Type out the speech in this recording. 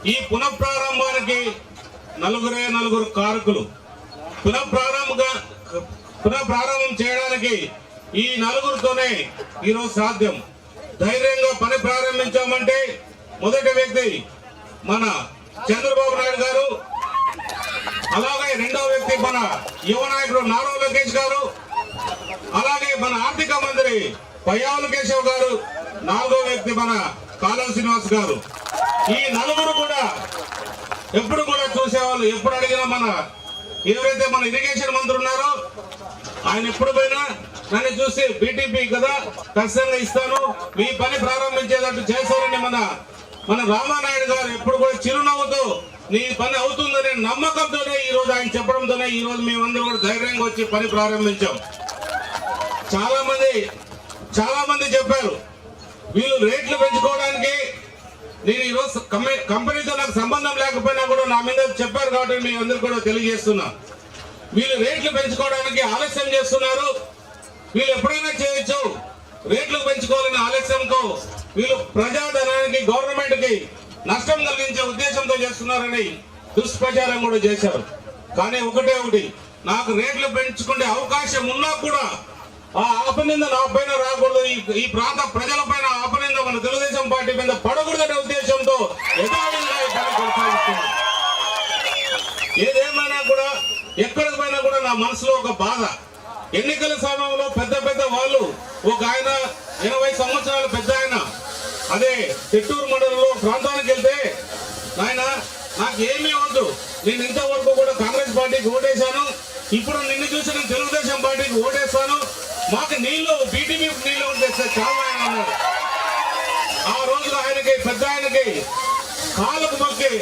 ఈ పునఃప్రారంభానికి నలుగురు కారకులు. పునఃప్రారంభం చేయడానికి ఈ నలుగురితోనే ఈరోజు సాధ్యం. ధైర్యంగా పని ప్రారంభించామంటే మొదటి వ్యక్తి మన చంద్రబాబు నాయుడు గారు, అలాగే రెండవ వ్యక్తి మన యువ నాయకుడు నారా లోకేష్ గారు, అలాగే మన ఆర్థిక మంత్రి పయ్యావుల కేశవ్ గారు, నాలుగో వ్యక్తి మన కాలువ శ్రీనివాస్ గారు. ఈ నలుగురు కూడా ఎప్పుడు కూడా చూసేవాళ్ళు. ఎప్పుడు అడిగినా ఎవరైతే మన ఇరిగేషన్ మంత్రి ఉన్నారో ఆయన ఎప్పుడు పోయినా నన్ను చూసి బీటీపీ కదా ఖచ్చితంగా ఇస్తాను, మీ పని ప్రారంభించేటట్టు చేస్తారని మన రామానాయుడు గారు ఎప్పుడు కూడా చిరునవ్వుతో నీ పని అవుతుందనే నమ్మకంతోనే ఈ రోజు ఆయన చెప్పడంతోనే ఈ రోజు మేమందరూ కూడా ధైర్యంగా వచ్చి పని ప్రారంభించాం. చాలా మంది చెప్పారు వీళ్ళు రేట్లు పెంచుకోవడానికి. నేను ఈరోజు కంపెనీతో నాకు సంబంధం లేకపోయినా కూడా నా మీద చెప్పారు కాబట్టి మీ అందరూ కూడా తెలియజేస్తున్నా. వీళ్ళు రేట్లు పెంచుకోవడానికి ఆలస్యం చేస్తున్నారు. వీళ్ళు ఎప్పుడైనా చేయొచ్చు, రేట్లు పెంచుకోవాలనే ఆలస్యంతో వీళ్ళు ప్రజాధనానికి గవర్నమెంట్ కి నష్టం కలిగించే ఉద్దేశంతో చేస్తున్నారని దుష్ప్రచారం కూడా చేశారు. కానీ ఒకటి, నాకు రేట్లు పెంచుకునే అవకాశం ఉన్నా కూడా ఆ ఆపనింద నా పైన రాకూడదు, ఈ ప్రాంత ప్రజల పైన ఆపనింద మన తెలుగుదేశం పార్టీ మీద పడకూడదనే ఉద్దేశంతో యథావిధిగా ఈ పని కొనసాగిస్తున్నాను. ఏదేమైనా కూడా ఎక్కడికి పోయినా కూడా నా మనసులో ఒక బాధ. ఎన్నికల సమయంలో పెద్ద వాళ్ళు, ఒక ఆయన 80 సంవత్సరాలు పెద్ద ఆయన, అదే చిత్తూరు మండలంలో ప్రాంతానికి వెళ్తే ఆయన నాకు ఏమీ వద్దు, నేను ఇంతవరకు కూడా కాంగ్రెస్ పార్టీకి ఓటేశాను, ఇప్పుడు నిన్ను చూసి నేను తెలుగుదేశం పార్టీకి ఓటేస్తాను, మాకు నీళ్లు బీటీపీ నీళ్లు ఉంటే చాలా ఆయన అన్నాడు. ఆ రోజు ఆయనకి పెద్ద ఆయనకి కాళ్ళకు మొక్కి